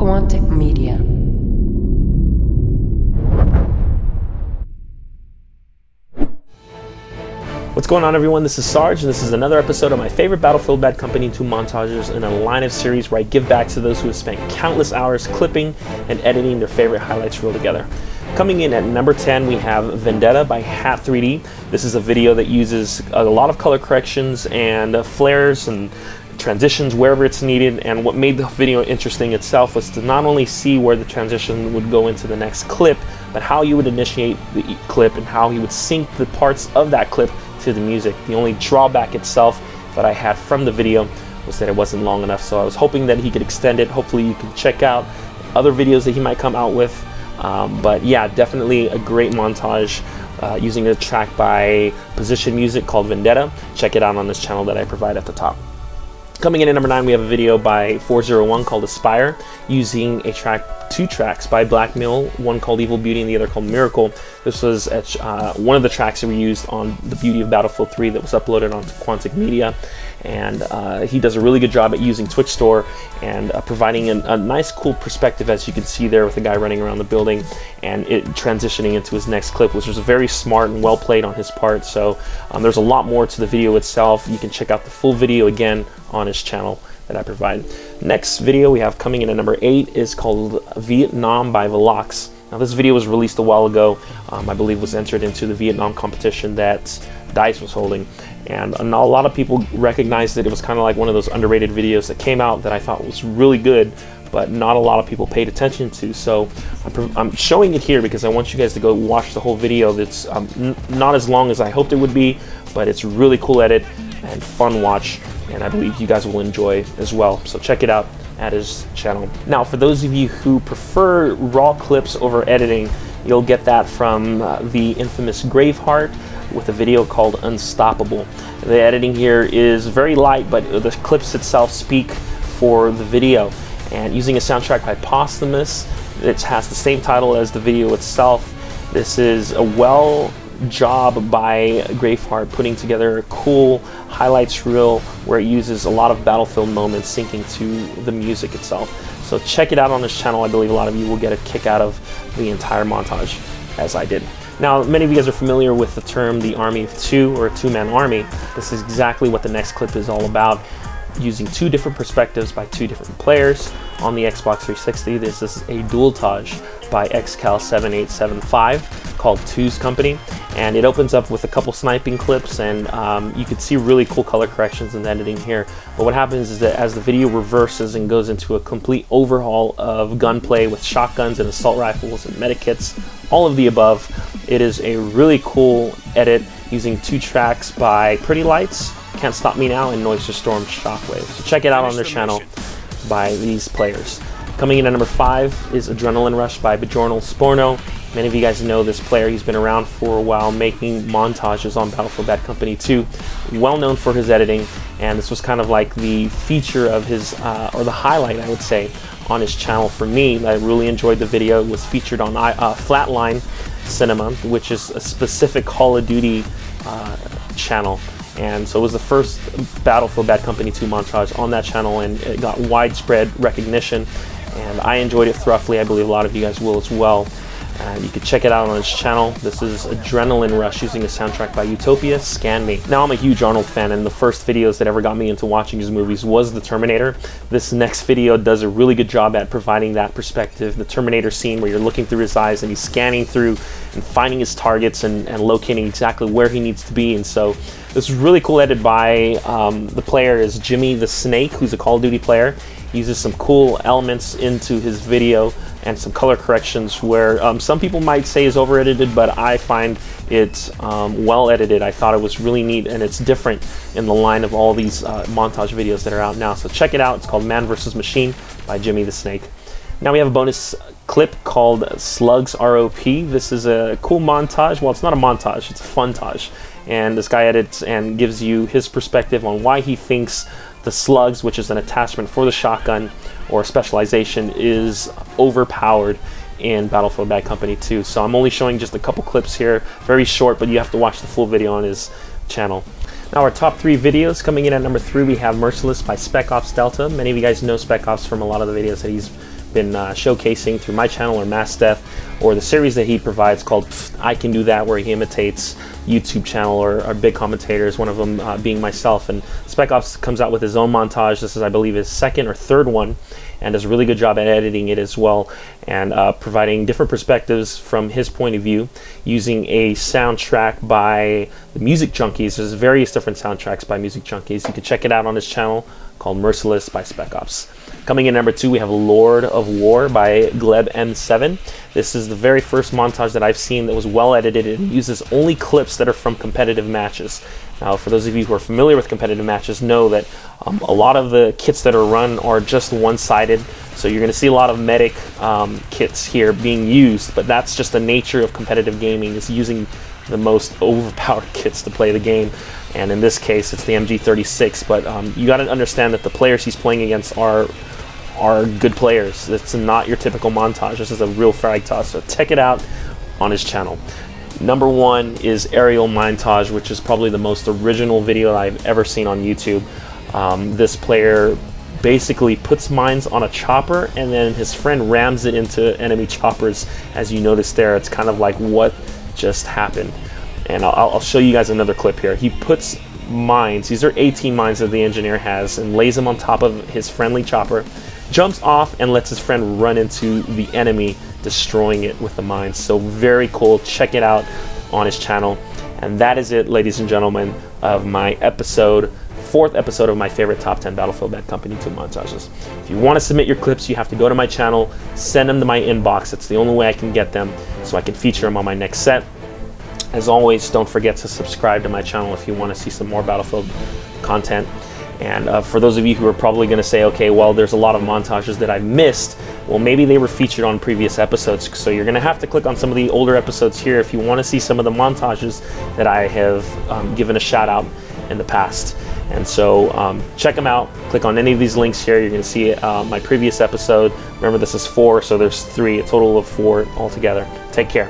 Quantic Media. What's going on, everyone? This is Sarge, and this is another episode of my favorite Battlefield Bad Company 2 montages in a line of series where I give back to those who have spent countless hours clipping and editing their favorite highlights reel together. Coming in at number 10, we have Vendetta by Hat3D. This is a video that uses a lot of color corrections and flares and transitions wherever it's needed, and what made the video interesting itself was to not only see where the transition would go into the next clip, but how you would initiate the clip and how you would sync the parts of that clip to the music. The only drawback itself that I had from the video was that it wasn't long enough, so I was hoping that he could extend it. Hopefully you can check out other videos that he might come out with, but yeah, definitely a great montage using a track by Position Music called Vendetta. Check it out on this channel that I provide at the top. Coming in at number 9, we have a video by 401 called Aspire, using two tracks by Blackmail, one called Evil Beauty and the other called Miracle. This was one of the tracks that we used on The Beauty of Battlefield 3 that was uploaded onto Quantic Media, and he does a really good job at using Twitch Store and providing a nice cool perspective, as you can see there, with the guy running around the building and it transitioning into his next clip, which was very smart and well played on his part. So there's a lot more to the video itself. You can check out the full video again on his channel that I provide. Next video we have coming in at number 8 is called Vietnam by Velox. Now this video was released a while ago. I believe was entered into the Vietnam competition that DICE was holding, and a lot of people recognized that it was kind of like one of those underrated videos that came out that I thought was really good, but not a lot of people paid attention to. So I'm showing it here because I want you guys to go watch the whole video. That's not as long as I hoped it would be, but it's really cool edit and fun watch, and I believe you guys will enjoy as well. So check it out at his channel. Now, for those of you who prefer raw clips over editing, you'll get that from the infamous Graveheart with a video called Unstoppable. The editing here is very light, but the clips itself speak for the video. And using a soundtrack by Posthumous, it has the same title as the video itself. This is a well job by Graveheart putting together a cool highlights reel where it uses a lot of Battlefield moments syncing to the music itself. So check it out on this channel. I believe a lot of you will get a kick out of the entire montage, as I did. Now, many of you guys are familiar with the term the Army of Two, or a two-man army. This is exactly what the next clip is all about, using two different perspectives by two different players on the Xbox 360. This is a dualtage by XCal7875 called Two's Company, and it opens up with a couple sniping clips, and you can see really cool color corrections and editing here. But what happens is that as the video reverses and goes into a complete overhaul of gunplay with shotguns and assault rifles and medikits, all of the above, it is a really cool edit using two tracks by Pretty Lights, Can't Stop Me Now, and Noise to Storm Shockwave. So check it out on their channel by these players. Coming in at number 5 is Adrenaline Rush by Bjornal Sporno. Many of you guys know this player. He's been around for a while, making montages on Battlefield Bad Company 2. Well known for his editing, and this was kind of like the feature of his, or the highlight, I would say, on his channel for me. I really enjoyed the video. It was featured on Flatline Cinema, which is a specific Call of Duty channel. And so it was the first Battlefield Bad Company 2 montage on that channel, and it got widespread recognition, and I enjoyed it thoroughly. I believe a lot of you guys will as well. You can check it out on his channel. This is Adrenaline Rush using a soundtrack by Utopia, Scan Me. Now, I'm a huge Arnold fan, and the first videos that ever got me into watching his movies was The Terminator. This next video does a really good job at providing that perspective. The Terminator scene where you're looking through his eyes and he's scanning through and finding his targets and locating exactly where he needs to be. And so this is really cool edited by the player is Jimmy the Snake, who's a Call of Duty player. He uses some cool elements into his video and some color corrections where some people might say is over edited, but I find it well edited. I thought it was really neat, and it's different in the line of all these montage videos that are out now. So check it out. It's called Man vs. Machine by Jimmy the Snake. Now we have a bonus clip called Slugs ROP. This is a cool montage. Well, it's not a montage, it's a funtage. And this guy edits and gives you his perspective on why he thinks the slugs, which is an attachment for the shotgun or specialization, is overpowered in Battlefield Bad Company 2. So I'm only showing just a couple clips here, very short, but you have to watch the full video on his channel. Now our top 3 videos. Coming in at number 3, we have Merciless by Spec Ops Delta. Many of you guys know Spec Ops from a lot of the videos that he's been showcasing through my channel or Mass Death, or the series that he provides called I Can Do That, where he imitates YouTube channel or big commentators, one of them being myself. And Spec Ops comes out with his own montage. This is, I believe, his second or third one, and does a really good job at editing it as well, and providing different perspectives from his point of view, using a soundtrack by the Music Junkies. There's various different soundtracks by Music Junkies. You can check it out on his channel called Merciless by Spec Ops. Coming in number 2, we have Lord of War by Gleb M7. This is the very first montage that I've seen that was well edited and uses only clips that are from competitive matches. Now, for those of you who are familiar with competitive matches, know that a lot of the kits that are run are just one-sided. So you're going to see a lot of medic kits here being used, but that's just the nature of competitive gaming, is using the most overpowered kits to play the game. And in this case, it's the MG36. But you got to understand that the players he's playing against are good players. It's not your typical montage. This is a real frag toss. So check it out on his channel. Number 1 is Aerial Montage, which is probably the most original video I've ever seen on YouTube. This player basically puts mines on a chopper, and then his friend rams it into enemy choppers. As you notice there, it's kind of like what just happened. And I'll show you guys another clip here. He puts mines, these are 18 mines that the engineer has, and lays them on top of his friendly chopper, jumps off and lets his friend run into the enemy, destroying it with the mines. So very cool. Check it out on his channel. And that is it, ladies and gentlemen, of my fourth episode of my favorite top 10 Battlefield Bad Company 2 montages. If you want to submit your clips, you have to go to my channel, send them to my inbox. It's the only way I can get them, so I can feature them on my next set. As always, don't forget to subscribe to my channel if you want to see some more Battlefield content. And for those of you who are probably going to say, okay, well, there's a lot of montages that I've missed. Well, maybe they were featured on previous episodes, so you're going to have to click on some of the older episodes here if you want to see some of the montages that I have given a shout out in the past. And so check them out. Click on any of these links here. You're going to see my previous episode. Remember, this is 4, so there's 3, a total of 4 altogether. Take care.